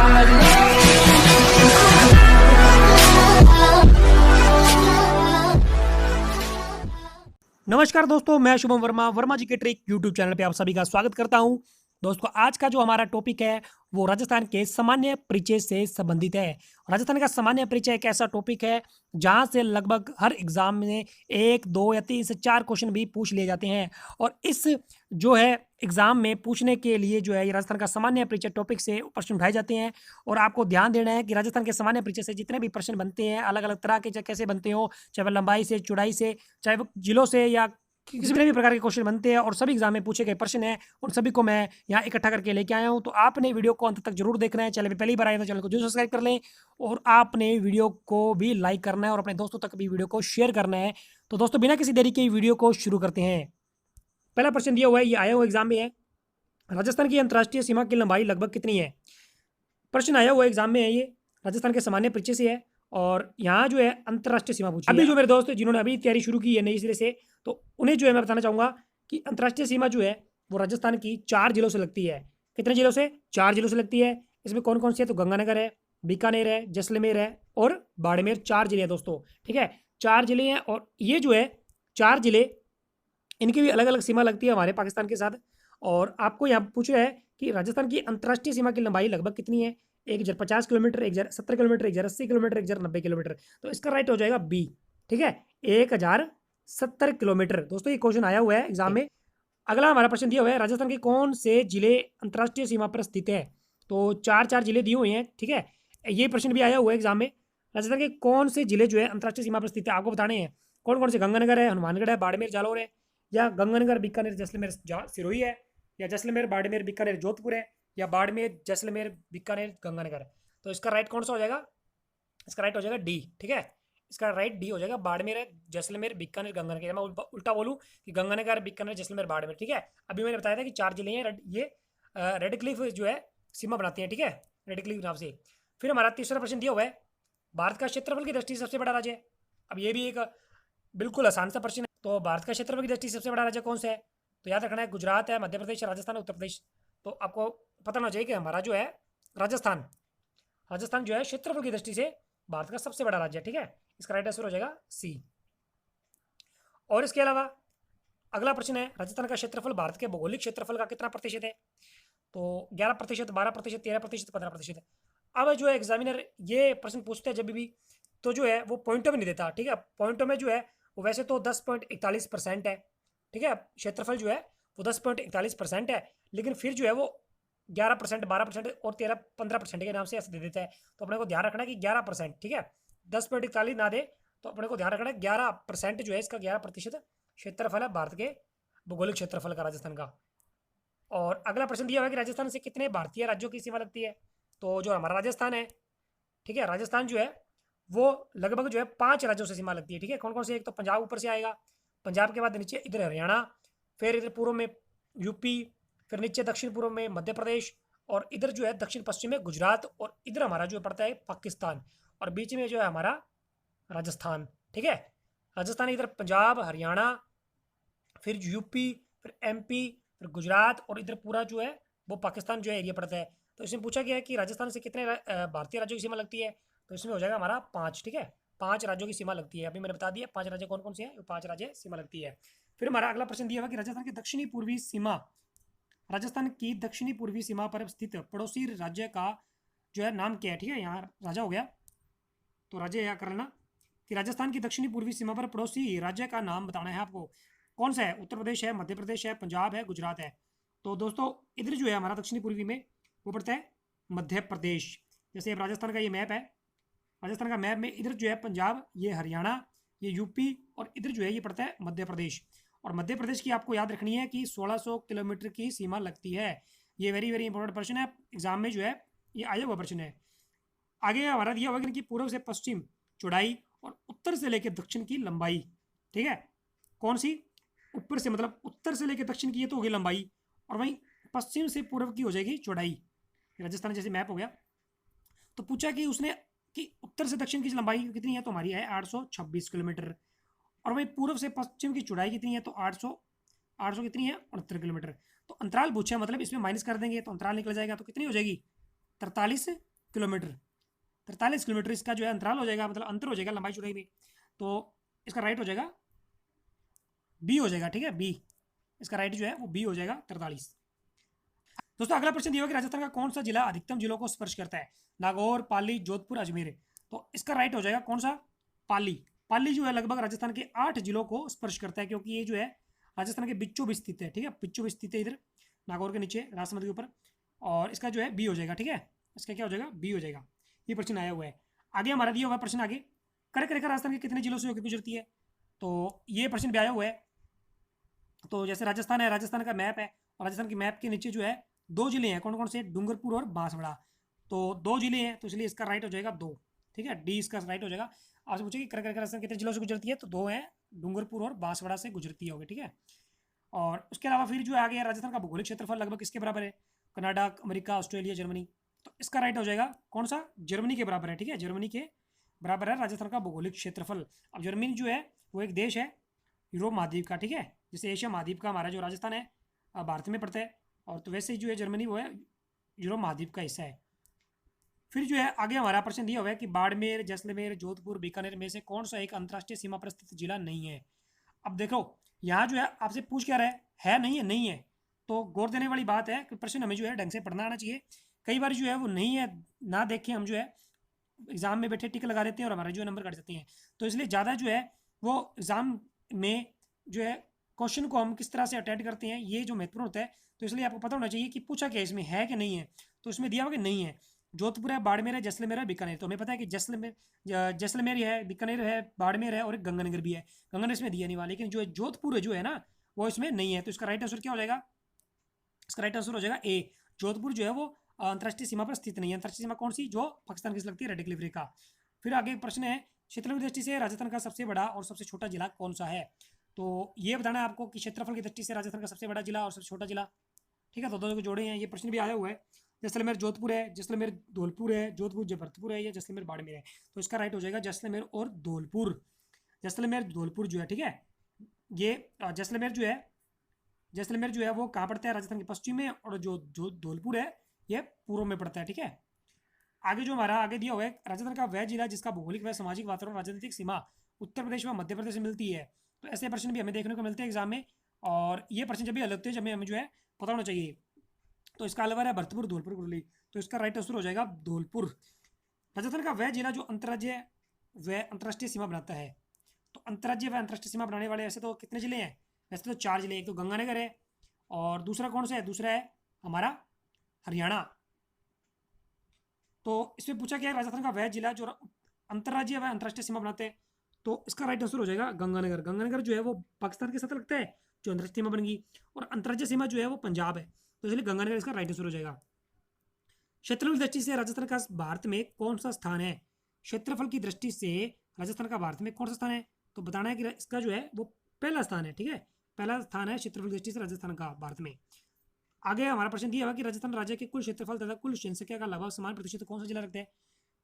नमस्कार दोस्तों, मैं शुभम वर्मा वर्मा जी के ट्रिक यूट्यूब चैनल पे आप सभी का स्वागत करता हूं। दोस्तों, आज का जो हमारा टॉपिक है वो राजस्थान के सामान्य परिचय से संबंधित है। राजस्थान का सामान्य परिचय एक ऐसा टॉपिक है जहां से लगभग हर एग्जाम में 1, 2 या 3 से 4 क्वेश्चन भी पूछ लिए जाते हैं। और इस जो है एग्जाम में पूछने के लिए जो है ये राजस्थान का सामान्य परिचय टॉपिक से प्रश्न उठाए जाते हैं। और आपको ध्यान देना है कि राजस्थान के सामान्य परिचय से जितने भी प्रश्न बनते हैं, अलग अलग तरह के, चाहे कैसे बनते हो, चाहे वो लंबाई से, चौड़ाई से, चाहे वो जिलों से या किसी भी प्रकार के क्वेश्चन बनते हैं और सभी एग्जाम में पूछे गए प्रश्न हैं, उन सभी को मैं यहाँ इकट्ठा करके लेके आया हूँ। तो आपने वीडियो को अंत तक जरूर देखना है। चैनल पे पहली बार आए तो चैनल को जरूर सब्सक्राइब कर लें और आपने वीडियो को भी लाइक करना है और अपने दोस्तों तक भी वीडियो को शेयर करना है। तो दोस्तों, बिना किसी देरी के वीडियो को शुरू करते हैं। पहला प्रश्न दिया हुआ है, ये आया हुआ एग्जाम में है, राजस्थान की अंतर्राष्ट्रीय सीमा की लंबाई लगभग कितनी है। प्रश्न आया हुआ एग्जाम में है, ये राजस्थान के सामान्य परिचय से है और यहाँ जो है अंतर्राष्ट्रीय सीमा पूछी है। अभी जो मेरे दोस्त जिन्होंने अभी तैयारी शुरू की है नई सिरे से, तो उन्हें जो है मैं बताना चाहूंगा कि अंतर्राष्ट्रीय सीमा जो है वो राजस्थान की 4 जिलों से लगती है। कितने जिलों से? 4 जिलों से लगती है। इसमें कौन कौन सी है? तो गंगानगर है, बीकानेर है, जैसलमेर है और बाड़मेर। 4 जिले हैं दोस्तों, ठीक है, 4 जिले हैं। और ये जो है 4 जिले, इनकी भी अलग अलग सीमा लगती है हमारे पाकिस्तान के साथ। और आपको यहाँ पूछ रहा है कि राजस्थान की अंतर्राष्ट्रीय सीमा की लंबाई लगभग कितनी है। 1050 किलोमीटर, 1070 किलोमीटर, 1080 किलोमीटर, 1090 किलोमीटर। तो इसका राइट हो जाएगा बी, ठीक है, 1070 किलोमीटर। दोस्तों, ये क्वेश्चन आया हुआ है एग्जाम में। अगला हमारा प्रश्न दिया हुआ है, राजस्थान के कौन से जिले अंतर्राष्ट्रीय सीमा पर स्थित है। तो 4 जिले दिए हुए हैं, ठीक है। ये प्रश्न भी आया हुआ है एग्जाम में, राजस्थान के कौन से जिले जो है अंतर्राष्ट्रीय सीमा पर स्थित है, आपको बताने हैं। कौन कौन से? गंगानगर है, हनुमानगढ़ है, बाड़मेर, जालौर है, या गंगानगर, बीकानेर, जैसलमेर, सिरोही है, या जैसलमेर, बाड़मेर, बीकानेर, जोधपुर है, या बाड़मेर, जैसलमेर, बीकानेर, गंगानगर। तो इसका राइट कौन सा हो जाएगा? इसका राइट हो जाएगा डी, ठीक है। इसका राइट डी हो जाएगा, बाड़मेर, जैसलमेर, बीकानेर, गंगानगर। मैं उल्टा बोलूँ कि गंगानगर, बीकानेर, जैसलमेर, बाड़मेर, ठीक है। अभी मैंने बताया था कि 4 जिले हैं, ये रेड क्लिफ जो है सीमा बनाती है, ठीक है, रेड क्लिफ नाम से। फिर हमारा तीसरा प्रश्न दिया हुआ है, भारत का क्षेत्रफल की दृष्टि से सबसे बड़ा राज्य है। अब ये भी एक बिल्कुल आसान सा प्रश्न है। तो भारत का क्षेत्रफल की दृष्टि से सबसे बड़ा राज्य कौन सा है? तो याद रखना है, गुजरात है, मध्य प्रदेश, राजस्थान, उत्तर प्रदेश। तो आपको पता होना चाहिए कि हमारा जो है राजस्थान जो है क्षेत्रफल की दृष्टि से भारत का सबसे बड़ा राज्य है, ठीक है। इसका राइट आंसर हो जाएगा सी। और इसके अलावा अगला प्रश्न है, राजस्थान का क्षेत्रफल भारत के भौगोलिक क्षेत्रफल का कितना प्रतिशत है। तो 11%, 12%, 13%, 15%। अब जो है एग्जामिनर ये प्रश्न पूछते हैं जब भी, तो जो है वो पॉइंटों में नहीं देता, ठीक है। पॉइंटों में जो है वो वैसे तो 10.41% है, ठीक है, क्षेत्रफल जो है वो 10.41% है, लेकिन फिर जो है वो 11%, 12% और 13-15% के नाम से ऐसे दे देता है। तो अपने को ध्यान रखना है कि 11%, ठीक है, 10.41 ना दे, तो अपने को ध्यान रखना है 11% जो है, इसका 11% क्षेत्रफल है भारत के भौगोलिक क्षेत्रफल का, राजस्थान का। और अगला प्रश्न दिया हुआ है कि राजस्थान से कितने भारतीय राज्यों की सीमा लगती है। तो जो हमारा राजस्थान है, ठीक है, राजस्थान जो है वो लगभग जो है 5 राज्यों से सीमा लगती है, ठीक है। कौन कौन से? एक तो पंजाब ऊपर से आएगा, पंजाब के बाद नीचे इधर हरियाणा, फिर इधर पूर्व में यूपी, फिर नीचे दक्षिण पूर्व में मध्य प्रदेश, और इधर जो है दक्षिण पश्चिम में गुजरात, और इधर हमारा जो पड़ता है पाकिस्तान, और बीच में जो है हमारा राजस्थान, ठीक है। राजस्थान, इधर पंजाब, हरियाणा, फिर यूपी, फिर एमपी, फिर गुजरात, और इधर पूरा जो है वो पाकिस्तान जो है एरिया पड़ता है। तो इसमें पूछा गया है कि राजस्थान से कितने भारतीय राज्यों की सीमा लगती है। तो इसमें हो जाएगा हमारा 5, ठीक है, 5 राज्यों की सीमा लगती है। अभी मैंने बता दिया 5 राज्य कौन कौन से हैं, 5 राज्य सीमा लगती है। फिर हमारा अगला प्रश्न दिया हुआ कि राजस्थान की दक्षिणी पूर्वी सीमा, राजस्थान की दक्षिणी पूर्वी सीमा पर स्थित पड़ोसी राज्य का जो है नाम क्या है, ठीक है। यहाँ राजा हो गया, तो राज्य यहाँ कर लेना कि राजस्थान की दक्षिणी पूर्वी सीमा पर पड़ोसी राज्य का नाम बताना है आपको। कौन सा है? उत्तर प्रदेश है, मध्य प्रदेश है, पंजाब है, गुजरात है। तो दोस्तों, इधर जो है हमारा दक्षिणी पूर्वी में वो पड़ता है मध्य प्रदेश। जैसे अब राजस्थान का ये मैप है, राजस्थान का मैप में इधर जो है पंजाब, ये हरियाणा, ये यूपी, और इधर जो है ये पड़ता है मध्य प्रदेश। और मध्य प्रदेश की आपको याद रखनी है कि 1600 किलोमीटर की सीमा लगती है। ये वेरी वेरी इंपॉर्टेंट प्रश्न है, एग्जाम में जो है ये आया हुआ प्रश्न है। आगे हमारा दिया हुआ कि पूर्व से पश्चिम चौड़ाई और उत्तर से लेकर दक्षिण की लंबाई, ठीक है। कौन सी? ऊपर से मतलब उत्तर से लेकर दक्षिण की ये तो होगी लंबाई, और वहीं पश्चिम से पूर्व की हो जाएगी चौड़ाई। राजस्थान जैसे मैप हो गया। तो पूछा कि उसने कि उत्तर से दक्षिण की लंबाई कितनी है, तो हमारी है 826 किलोमीटर, और वहीं पूर्व से पश्चिम की चौड़ाई कितनी है, तो 800 कितनी है, 69 किलोमीटर। तो अंतराल पूछा, मतलब इसमें माइनस कर देंगे तो अंतराल निकल जाएगा, तो कितनी हो जाएगी, 43 किलोमीटर, 43 किलोमीटर इसका जो है अंतराल हो जाएगा, मतलब अंतर हो जाएगा लंबाई चौड़ाई में। तो इसका राइट हो जाएगा बी हो जाएगा, ठीक है, बी। इसका राइट जो है वो बी हो जाएगा, 43। दोस्तों अगला प्रश्न दिया हुआ कि राजस्थान का कौन सा जिला अधिकतम जिलों को स्पर्श करता है? नागौर, पाली, जोधपुर, अजमेर। तो इसका राइट हो जाएगा कौन सा? पाली। पाली जो है लगभग राजस्थान के 8 जिलों को स्पर्श करता है, क्योंकि ये जो है राजस्थान के बीचों बीच स्थित है, ठीक है, बीचों बीच स्थित है, इधर नागौर के नीचे राजसमंद के ऊपर। और इसका जो है बी हो जाएगा, ठीक है, इसका क्या हो जाएगा? बी हो जाएगा। ये प्रश्न आया हुआ है। आगे हमारा दिया हुआ प्रश्न, आगे कर्क रेखा राजस्थान के कितने जिलों से होकर गुजरती है? तो ये प्रश्न भी आया हुआ है। तो जैसे राजस्थान है, राजस्थान का मैप है, और राजस्थान के मैप के नीचे जो है 2 जिले हैं, कौन कौन से? डूंगरपुर और बांसवाड़ा। तो 2 जिले हैं, तो इसलिए इसका राइट हो जाएगा 2, ठीक है, डी इसका राइट हो जाएगा। आपसे पूछे कि कर्क रेखा राजस्थान कितने जिलों से गुजरती है? तो 2 हैं, डूंगरपुर और बांसवाड़ा से गुजरती होगी, ठीक है। और उसके अलावा फिर जो आगे राजस्थान का भौगोलिक क्षेत्रफल लगभग किसके बराबर है? Canada, America, Australia, Germany. तो इसका राइट हो जाएगा कौन सा? जर्मनी के बराबर है, ठीक है, जर्मनी के बराबर है राजस्थान का भौगोलिक क्षेत्रफल। अब जर्मनी जो है वो एक देश है यूरोप महाद्वीप का, ठीक है, जैसे एशिया महाद्वीप का हमारा जो राजस्थान है भारत में पड़ता है, और तो वैसे ही जो है जर्मनी वो है यूरोप महाद्वीप का हिस्सा है। फिर जो है आगे हमारा प्रश्न दिया हुआ है कि बाड़मेर, जैसलमेर, जोधपुर, बीकानेर में से कौन सा एक अंतर्राष्ट्रीय सीमा पर स्थित जिला नहीं है? अब देखो यहाँ जो है आपसे पूछ क्या रहा है नहीं है, नहीं है। तो गौर देने वाली बात है कि प्रश्न हमें जो है ढंग से पढ़ना आना चाहिए। कई बार जो है वो नहीं है ना देखें, हम जो है एग्जाम में बैठे टिक लगा देते हैं और हमारे जो है नंबर कट जाते हैं। तो इसलिए ज़्यादा जो है वो एग्जाम में जो है क्वेश्चन को हम किस तरह से अटेंड करते हैं, ये जो महत्वपूर्ण होता है। तो इसलिए आपको पता होना चाहिए कि पूछा क्या इसमें है कि नहीं है। तो इसमें दिया हुआ कि नहीं है। जोधपुर है, बाड़मेर है, जैसलमेर है, बीकानेर। तो हमें पता है कि जैसलमेर है, बीकानेर है, बाड़मेर है और एक गंगानगर भी है। गंगानगर इसमें दिया नहीं हुआ, लेकिन जो है जोधपुर जो है ना वो इसमें नहीं है। तो इसका राइट आंसर क्या हो जाएगा? इसका राइट आंसर हो जाएगा ए। जोधपुर जो है वो अंतर्राष्ट्रीय सीमा पर स्थित नहीं है। अंतर्राष्ट्रीय सीमा कौन सी? जो पाकिस्तान की लगती है, रेड क्लिफ रेखा। फिर आगे एक प्रश्न है, क्षेत्रफल की दृष्टि से राजस्थान का सबसे बड़ा और सबसे छोटा जिला कौन सा है? तो ये बताना है आपको कि क्षेत्रफल की दृष्टि से राजस्थान का सबसे बड़ा जिला और सबसे छोटा जिला, ठीक है। तो दो जोड़े हैं, ये प्रश्न भी आया हुआ है। जैसलमेर जोधपुर है, जैसलमेर धौलपुर है, जोधपुर भरतपुर है, या जैसलमेर बाड़मेर है। तो इसका राइट हो जाएगा जैसलमेर और धौलपुर। जैसलमेर धौलपुर जो है, ठीक है, ये जैसलमेर जो है वो कहाँ पड़ता है? राजस्थान के पश्चिम में। और जो धौलपुर है ये पूर्व में पड़ता है, ठीक है। आगे जो हमारा आगे दिया हुआ है, राजस्थान का वह जिला जिसका भौगोलिक व सामाजिक वातावरण राजनीतिक सीमा उत्तर प्रदेश व मध्य प्रदेश से मिलती है। तो ऐसे प्रश्न भी हमें देखने को मिलते हैं एग्जाम में, और ये प्रश्न जब भी अलग होते हैं जब हमें जो है पता होना चाहिए। तो इसका अलवर है भरतपुर, धौलपुर, कुरली। तो इसका राइट आंसर हो जाएगा धौलपुर। राजस्थान का वह जिला जो अंतर्राज्यीय व अंतर्राष्ट्रीय सीमा बनाता है। तो अंतर्राज्यीय व अंतर्राष्ट्रीय सीमा बनाने वाले ऐसे तो कितने जिले हैं? वैसे तो 4 जिले, एक तो गंगानगर है, और दूसरा कौन सा है? दूसरा है हमारा हरियाणा। तो इसमें पूछा गया राजस्थान का वह जिला जो अंतर्राज्यीय व अंतर्राष्ट्रीय सीमा बनाते हैं। तो इसका राइट आंसर हो जाएगा गंगानगर। गंगानगर जो है वो पाकिस्तान के साथ लगता है, जो अंतर्राष्ट्रीय सीमा बन गई, और अंतर्राज्यीय सीमा जो है वो पंजाब है। तो इसलिए गंगानगर इसका राइट आंसर हो जाएगा। क्षेत्रफल की दृष्टि से राजस्थान का भारत में कौन सा स्थान है? क्षेत्रफल की दृष्टि से राजस्थान का भारत में कौन सा स्थान है? तो बताना है कि इसका जो है वो पहला स्थान है, ठीक है, पहला स्थान है क्षेत्रफल की दृष्टि से राजस्थान का भारत में। आगे हमारा प्रश्न दिया हुआ कि राजस्थान राज्य के कुल क्षेत्रफल तथा कुल जनसंख्या का लगभग समान प्रतिशत कौन सा जिला रखता है?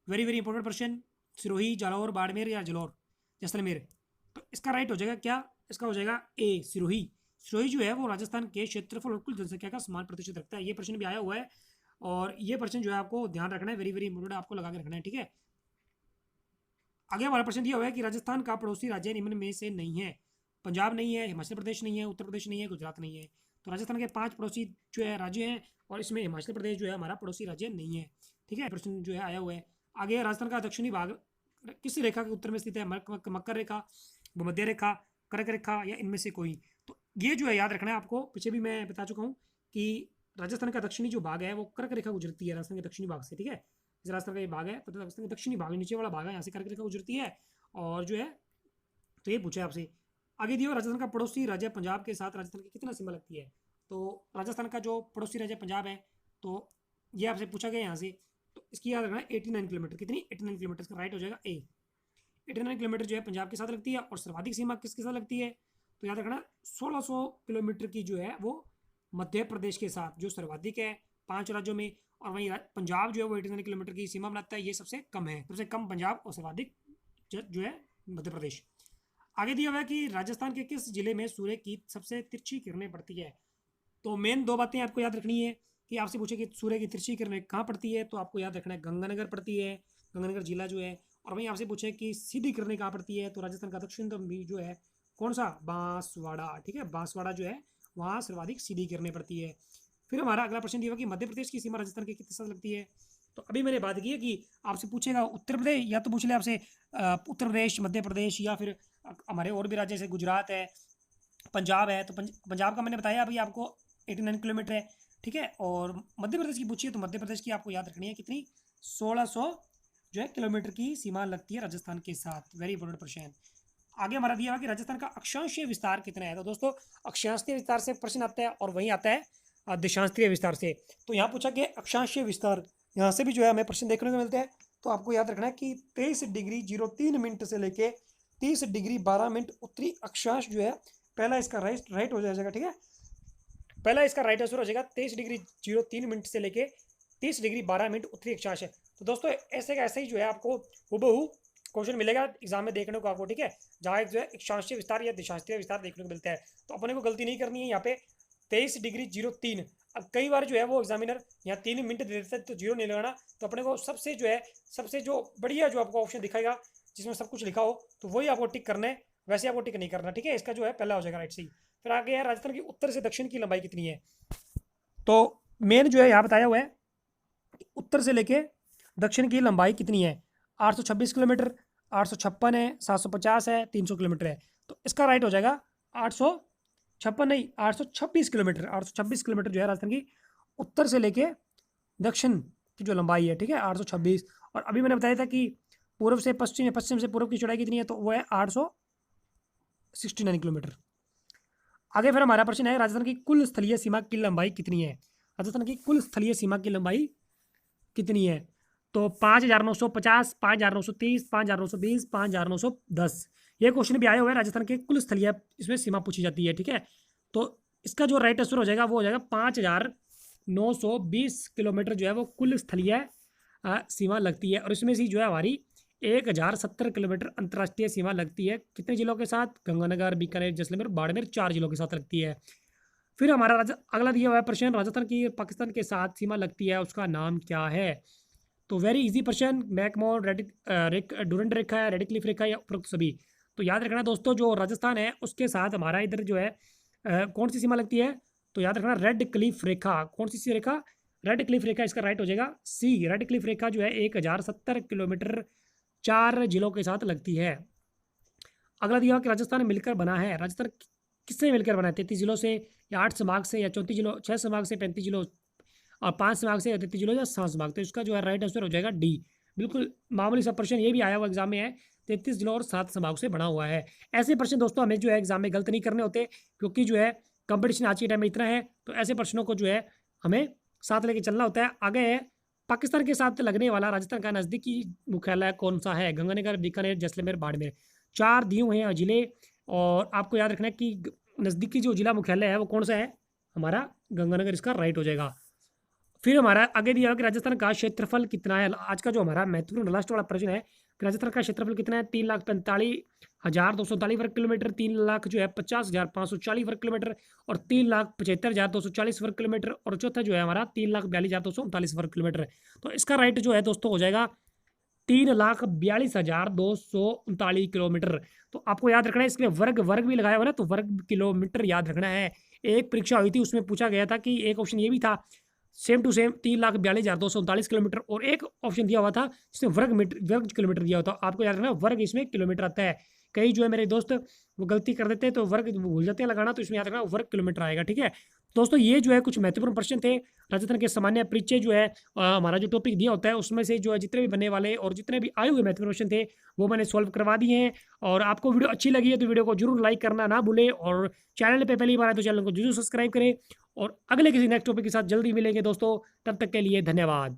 वेरी वेरी इंपॉर्टेंट प्रश्न। सिरोही, जालौर, बाड़मेर या जलोर, जैसलमेर। तो इसका राइट हो जाएगा क्या? इसका हो जाएगा ए, सिरोही। सिरोही जो है वो राजस्थान के क्षेत्रफल और कुल जनसंख्या का समान प्रतिशत रखता है। ये प्रश्न भी आया हुआ है, और ये प्रश्न जो है आपको ध्यान रखना है, वेरी वेरी इंपॉर्टेंट, आपको लगा के रखना है, ठीक है। आगे हमारा प्रश्न दिया हुआ है कि राजस्थान का पड़ोसी राज्य निम्न में से नहीं है। पंजाब नहीं है, हिमाचल प्रदेश नहीं है, उत्तर प्रदेश नहीं है, गुजरात नहीं है। तो राजस्थान के 5 पड़ोसी जो है राज्य हैं, और इसमें हिमाचल प्रदेश जो है हमारा पड़ोसी राज्य नहीं है, ठीक है। प्रश्न जो है आया हुआ है। आगे राजस्थान का दक्षिणी भाग किस रेखा के उत्तर में स्थित है? मकर रेखा, भूमध्य रेखा, कर्क रेखा, या इनमें से कोई। तो ये जो है याद रखना है आपको, पीछे भी मैं बता चुका हूँ कि राजस्थान का दक्षिणी जो भाग है वो कर्क रेखा गुजरती है राजस्थान के दक्षिणी भाग से, ठीक है। राजस्थान का ये भाग है, तो राजस्थान का दक्षिणी भाग नीचे वाला भाग है, यहाँ से कर्क रेखा गुजरती है। और जो है तो ये पूछा है आपसे। आगे दियो राजस्थान का पड़ोसी राज्य पंजाब के साथ राजस्थान की कितना सीमा लगती है? तो राजस्थान का जो पड़ोसी राज्य पंजाब है, तो ये आपसे पूछा गया यहाँ से। तो इसकी याद रखना 89 किलोमीटर। कितनी? 89 किलोमीटर। इसका राइट हो जाएगा ए। 89 किलोमीटर जो है पंजाब के साथ लगती है। और सर्वाधिक सीमा किसके साथ लगती है? तो याद रखना 1600 किलोमीटर की जो है वो मध्य प्रदेश के साथ जो सर्वाधिक है 5 राज्यों में। और वहीं पंजाब जो है वो 89 किलोमीटर की सीमा बनाता है, ये सबसे कम है, सबसे कम पंजाब और सर्वाधिक जो है मध्य प्रदेश। आगे दिया हुआ है कि राजस्थान के किस जिले में सूर्य की सबसे तिरछी किरणें पड़ती है? तो मेन 2 बातें आपको याद रखनी है कि आपसे पूछे कि सूर्य की तिरछी किरणें कहाँ पड़ती है, तो आपको याद रखना है गंगानगर पड़ती है, गंगानगर जिला जो है। और वहीं आपसे पूछे कि सीधी किरणें कहाँ पड़ती है, तो राजस्थान का दक्षिणतम भी जो है कौन सा, बांसवाड़ा, ठीक है, बांसवाड़ा जो है वहाँ सर्वाधिक सीधी किरणें पड़ती है। फिर हमारा अगला प्रश्न ये होगा कि मध्य प्रदेश की सीमा राजस्थान के कितने साथ लगती है। तो अभी मैंने बात की है कि आपसे पूछेगा उत्तर प्रदेश, या तो पूछ ले आपसे उत्तर प्रदेश, मध्य प्रदेश, या फिर हमारे और भी राज्य जैसे गुजरात है, पंजाब है। तो पंजाब का मैंने बताया अभी आपको 89 किलोमीटर है, ठीक है। और मध्य प्रदेश की पूछिए तो मध्य प्रदेश की आपको याद रखनी है कितनी, 1600 जो है किलोमीटर की सीमा लगती है राजस्थान के साथ। वेरी इंपॉर्टेंट प्रश्न। आगे हमारा दिया हुआ कि राजस्थान का अक्षांशीय विस्तार कितना है। तो दोस्तों अक्षांशीय विस्तार से प्रश्न आता है और वहीं आता है देशांतरीय विस्तार से। तो यहाँ पूछा कि अक्षांशीय विस्तार, यहाँ से भी जो है हमें प्रश्न देखने को मिलते हैं। तो आपको याद रखना है कि 23 डिग्री 03 मिनट से लेके 30 डिग्री 12 मिनट उत्तरी अक्षांश जो है, पहला इसका राइट हो जाएगा, ठीक है। पहला इसका राइट आंसर हो जाएगा 23 डिग्री 03 मिनट से लेके 30 डिग्री 12 मिनट उत्तरी अक्षांश है। तो दोस्तों ऐसे का ऐसे ही जो है आपको हुबहू क्वेश्चन मिलेगा एग्जाम में देखने को आपको, ठीक है। जहाँ एक जो है अक्षांशीय विस्तार या देशांतरीय विस्तार देखने को मिलता है। तो अपने को गलती नहीं करनी है यहाँ पे 23 डिग्री 03। अब कई बार जो है वो एग्जामिनर यहाँ 3 मिनट दे देता है तो जीरो नहीं लगाना। तो अपने को सबसे जो है सबसे जो बढ़िया जो आपको ऑप्शन दिखाएगा जिसमें सब कुछ लिखा हो तो वही आपको टिक करना है, वैसे आपको टिक नहीं करना, ठीक है। इसका जो है पहला हो जाएगा राइट सही। फिर आगे है राजस्थान की उत्तर से दक्षिण की लंबाई कितनी है। तो मेन जो है यहाँ बताया हुआ है उत्तर से लेके दक्षिण की लंबाई कितनी है, 826 किलोमीटर, 856 है, 750 है, 300 किलोमीटर है। तो इसका राइट हो जाएगा 856 नहीं 826 किलोमीटर। 826 किलोमीटर जो है राजस्थान की उत्तर से लेके दक्षिण की जो लंबाई है, ठीक है, 826। और अभी मैंने बताया था कि पूर्व से पश्चिम, पश्चिम से पूर्व की चौड़ाई कितनी है, तो वो है 869 किलोमीटर। आगे फिर हमारा प्रश्न है राजस्थान की कुल स्थलीय सीमा की लंबाई कितनी है। राजस्थान की कुल स्थलीय सीमा की लंबाई कितनी है, तो 5,950, 5,930, 5,920, 5,910। ये क्वेश्चन भी आया हुआ है राजस्थान के कुल स्थलीय इसमें सीमा पूछी जाती है, ठीक है। तो इसका जो राइट आंसर हो जाएगा वो हो जाएगा 5,920 किलोमीटर जो है वो कुल स्थलीय सीमा लगती है। और इसमें से जो है हमारी 1,070 किलोमीटर अंतर्राष्ट्रीय सीमा लगती है कितने जिलों के साथ, गंगानगर, बीकानेर, जैसलमेर, बाड़मेर, 4 जिलों के साथ लगती है। फिर हमारा अगला दिया हुआ है प्रश्न, राजस्थान की पाकिस्तान के साथ सीमा लगती है उसका नाम क्या है। तो वेरी इजी प्रश्न, मैकमोहन डुरंड रेखा है, रेडिक्लिफ रेखा या उपरोक्त सभी। तो याद रखना दोस्तों जो राजस्थान है उसके साथ हमारा इधर जो है कौन सी सीमा लगती है, तो याद रखना रेड क्लिफ रेखा। कौन सी रेखा, रेड क्लिफ रेखा। इसका राइट हो जाएगा सी। रेड क्लिफ रेखा जो है 1,070 किलोमीटर 4 जिलों के साथ लगती है। अगला दिया कि राजस्थान मिलकर बना है, राजस्थान किससे मिलकर बना है, 33 जिलों से या 8 संभाग से या 34 जिलों, 6 संभाग से 35 जिलों और 5 संभाग से या 33 जिलों या 7 संभाग। तो इसका जो है राइट आंसर हो जाएगा डी। बिल्कुल मामूली सा प्रश्न ये भी आया हुआ एग्जाम में है, 33 जिलों और 7 संभाग से बना हुआ है। ऐसे प्रश्न दोस्तों हमें जो है एग्जाम में गलत नहीं करने होते, क्योंकि जो है कंपटीशन आज के टाइम में इतना है, तो ऐसे प्रश्नों को जो है हमें साथ लेके चलना होता है। आगे है पाकिस्तान के साथ लगने वाला राजस्थान का नज़दीकी मुख्यालय कौन सा है, गंगानगर, बीकानेर, जैसलमेर, बाड़मेर। 4 दिए हुए हैं जिले, और आपको याद रखना है कि नज़दीकी जो जिला मुख्यालय है वो कौन सा है, हमारा गंगानगर इसका राइट हो जाएगा। फिर हमारा आगे दिया हुआ कि राजस्थान का क्षेत्रफल कितना है। आज का जो हमारा महत्वपूर्ण लास्ट वाला प्रश्न है कि राजस्थान का क्षेत्रफल कितना है, 3,45,239 वर्ग किलोमीटर, 3,00,000 जो है 50,540 वर्ग किलोमीटर और 3,75,240 वर्ग किलोमीटर, और चौथा जो है हमारा 3,42,239 वर्ग किलोमीटर। तो इसका राइट जो है दोस्तों हो जाएगा 3,42,239 किलोमीटर। तो आपको याद रखना है इसमें वर्ग भी लगाया हुआ ना, तो वर्ग किलोमीटर याद रखना है। एक परीक्षा हुई थी उसमें पूछा गया था कि एक ऑप्शन ये भी था सेम टू सेम 3,42,239 किलोमीटर, और एक ऑप्शन दिया हुआ था जिसमें वर्ग किलोमीटर दिया हुआ था। आपको याद रखना वर्ग इसमें किलोमीटर आता है। कई जो है मेरे दोस्त वो गलती कर देते हैं तो वर्ग भूल जाते हैं लगाना, तो इसमें याद रखना वर्ग किलोमीटर आएगा, ठीक है। दोस्तों ये जो है कुछ महत्वपूर्ण प्रश्न थे राजस्थान के सामान्य परिचय जो है हमारा जो टॉपिक दिया होता है उसमें से जो है जितने भी बनने वाले और जितने भी आए हुए महत्वपूर्ण प्रश्न थे वो मैंने सॉल्व करवा दिए हैं। और आपको वीडियो अच्छी लगी है तो वीडियो को जरूर लाइक करना ना भूलें, और चैनल पे पहली बार आए तो चैनल को जरूर सब्सक्राइब करें। और अगले किसी नेक्स्ट टॉपिक के साथ जल्दी मिलेंगे दोस्तों, तब तक के लिए धन्यवाद।